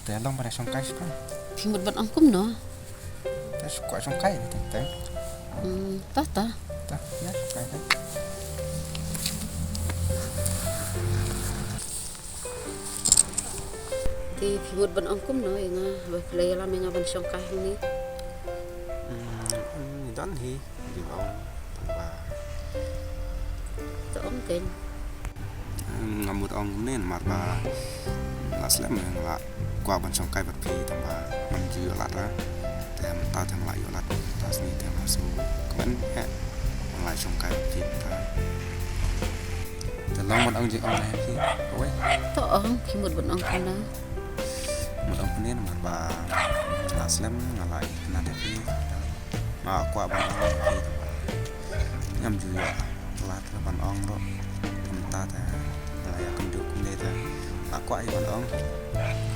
แต่ลองไปได้ช่องไก่ใช่ปะ thì một vật ăn cúm nữa แต่กว่าช่องไก่แต่ ta ta ยากไก่ได้ thì một vật ăn cúm nữa nga và play là mình ăn xong cái hôm nay ดอนฮีอยู่เอาตั้งว่า tao ông kênh ngamut ong nên mà bà là slem là qua bên trong cái vật phi tầm bà mình chưa lát ra thì ta thêm lại lát ta sẽ thêm là số vẫn hẹn lại trong cái vật phi taแต่ลองมันเอาจริงเอาไหนพี่โอ้ย tao ông thì một vật ăn cúm nữa มันเอาคนนี้มันว่าลาสเลมอะไรนั่นแต่พี่มากว่าบ้านเราพี่ยำจุยลาดบ้านอ่องรถทำตาแต่อะไรกันดูคุณเดแต่มากกว่าไอ้บ้านอ่อง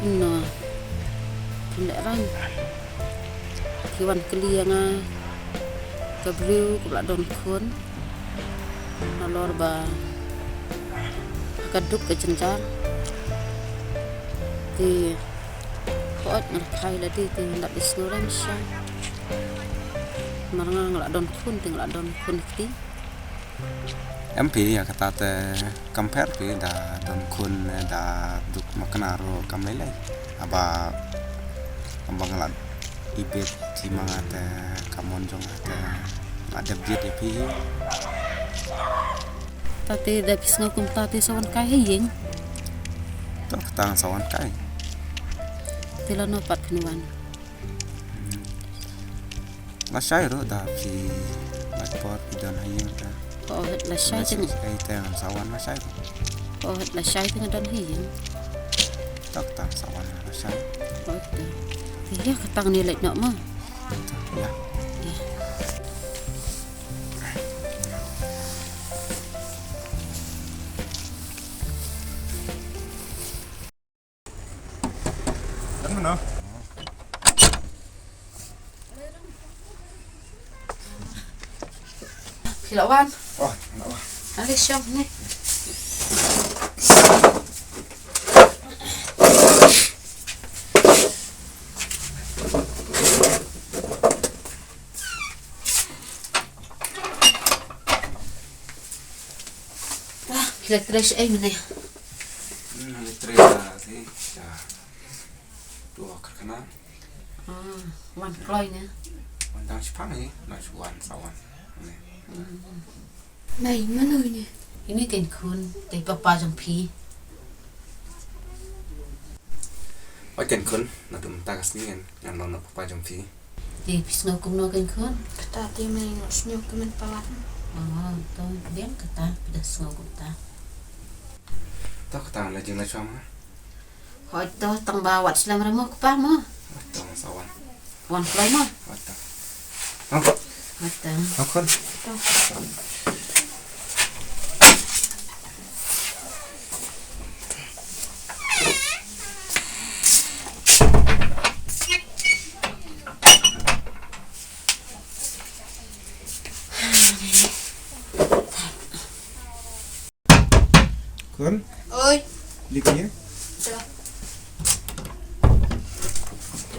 cúm nữa thì lẽ răng thìวันกเลียงกับริวกับละดอนคนนลอร์บากระดุกกระจันจานที่เขาอัดงานไทยแล้วที่หลับดิสโนเรนใช่มาร์งละดอนคนถึงละดอนคนที่ em phi ya kata te compare phi da don kun da duk makanaro kamlai lai aba ambang lat ibet ti mangate kamon jong ate ada bjet phi ta tê đẹp snow cùng ta tê sao ăn cái hay gì to tang sawan kai tê là nó bắt khăn văn la shai ro da phi la pot don hayeng ta có hết là sai chứ ai tang sawan la shai có hết là sai chứ đón hay gì to tang sawan la shai có hết thì cái tăng này lại nọ mà ya Đánh mình không? thì lão ăn Rồi, lão ăn đi xong này Kira ay mana ya? Treza thì dua kerana Wan kloy nè. mình đang chụp này là chụp one sawan Này mana nè? Ini kan kun, tapi papa jam pi. ôi tiền khun là tụi ta cái gì ngàn lon là papa trong phi Di pisno kum no kan kun. Kata dia main senyum ke main palat. Tu dia kata pada snow kum ta. tao tao là chừng là trong á Hoi to tang bawat selam remo kepa mo. tao sawan Wan kloy mo. tao không Mata. không khun khun Oi, đi kia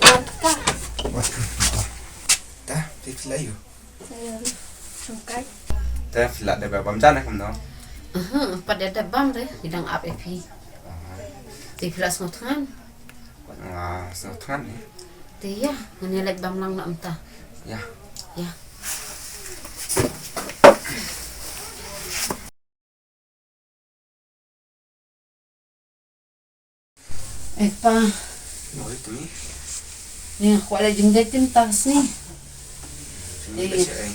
tuan ka. ta thì lấy rồi Saya sungkai. ta là để bà bấm ra này không nó Pada ada bam deh hidang ap epi. Di kelas ngotan. sao thoát này Dia ngene lek bam lang nak entah. ya Ya. Pa, nói tụi ni khwala jing dai tim tas ni. mình bây giờ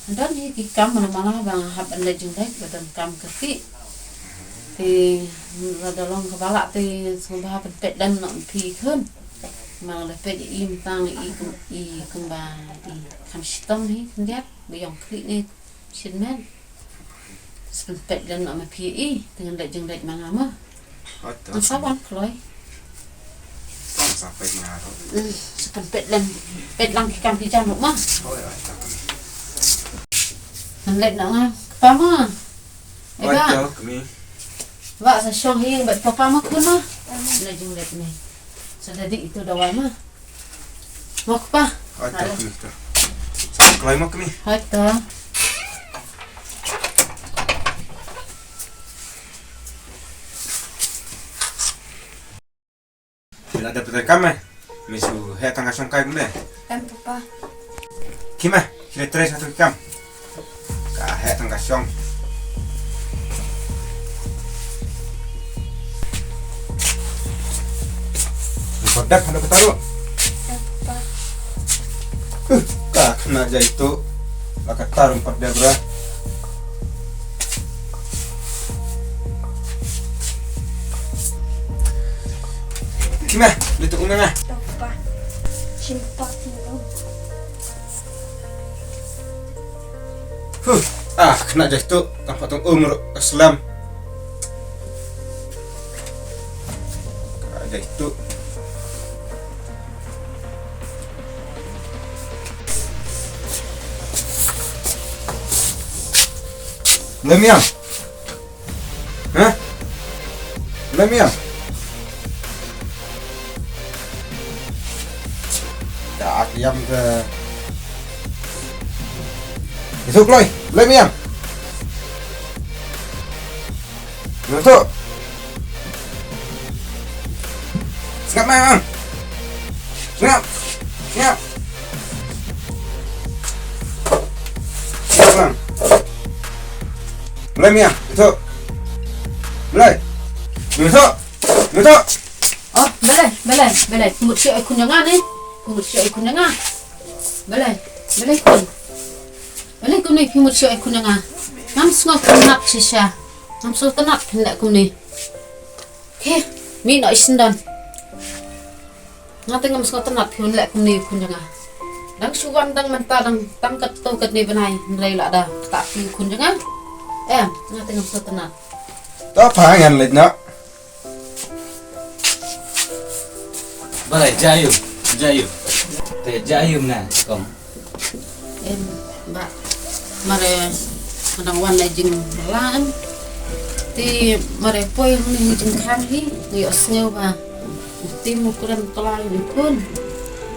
Dan ni ki kam mana bang hab an la jing dai badan kam kaki. Thì rada long kepala thì sumba pet dan nak pi khun. Mang le pet im tang i kumba i kam stom ni ndiap biang kli ni sin men. Sumba pet dan nak pi i dengan la jing dai mana ma. hết Nó sao ăn khói. sao phải nhà thôi Sepen pet lang kikam kijam mak mah. thôi rồi tao Nang let nak papa. ôi Eba, tao kami wa sa syong hing bet papa mak kun mah. na jing let ni. So jadi itu dawai mah. Mau apa? Aja kami tu. Sampai kelai mak kami. Hai to. Bila ada petai kami, misu he tangga songkai gule. Em papa. Kima, kira tres satu kam. Ka he tangga song. Kodak ada ketaru. Em papa. Ka kena aja itu. Laka taruh 4 debra. Kima, lihat umumnya. Ya papa. Simpati lo. Kena aja itu. Tanpa tong umur Islam. Kena aja itu. Lemiam. Hah? Lemiam. Tak diam ke. Itu Chloe, lemiam. Itu. Ngap mang. Ngap. Ngap. Ngap. Mulai Mia, itu. Mulai. Itu. Itu. Oh, belai. Tunggu siap ikut jangan ni. Tunggu siap ikut jangan. Belai kun. Belai kun ni tunggu siap ikut jangan. Nam sengok kenap sisa. Nam sengok kenap hendak kun ni. Ke, mi nak isindan. Ngati ngam sengok kenap hendak kun ni kun jangan. Dang suwan dang mentah dang tangkat tu kat ni benai. Nilai lah dah. Tak kun jangan. Ngati ngam sengok kenap. Tak pangan lagi nak. Balai jayu. Te jayu na kong. Mbak mare kadang wan jing laan ti mare poi ni jing khang hi ni osnyo ba ti mukuran kelai ni pun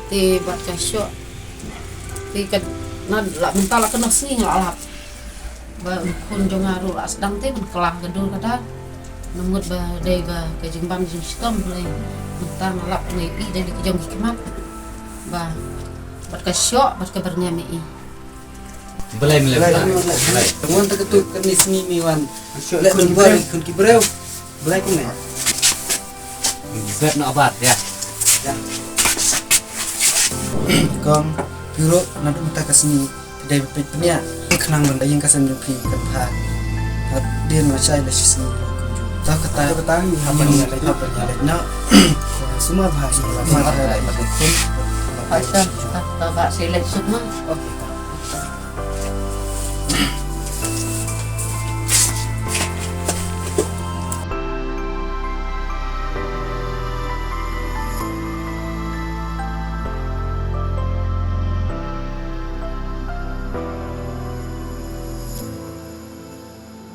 ti bat ka syo ti kan na la mental la kena sing alap ba kun jong aru la sedang ti men kelah gedul kada nemut ba dei ba ke jing bam jing stom lai mentang alap ni i dari ke jong hikmat ba bat ka syo bat ka bernyami i Balai. Temuan terketuk kenis mimi wan. Lek menbuat kun kibreu. Balai kun ne. Bet nak obat ya. Kong biro nanti minta kesini dari petnya. Kenang benda yang kasan juki kata. Dia macam ada sisi. Tahu kata apa yang ada nak. Semua bahasa lama ada pada kun. Pasal tak sila semua. Okey.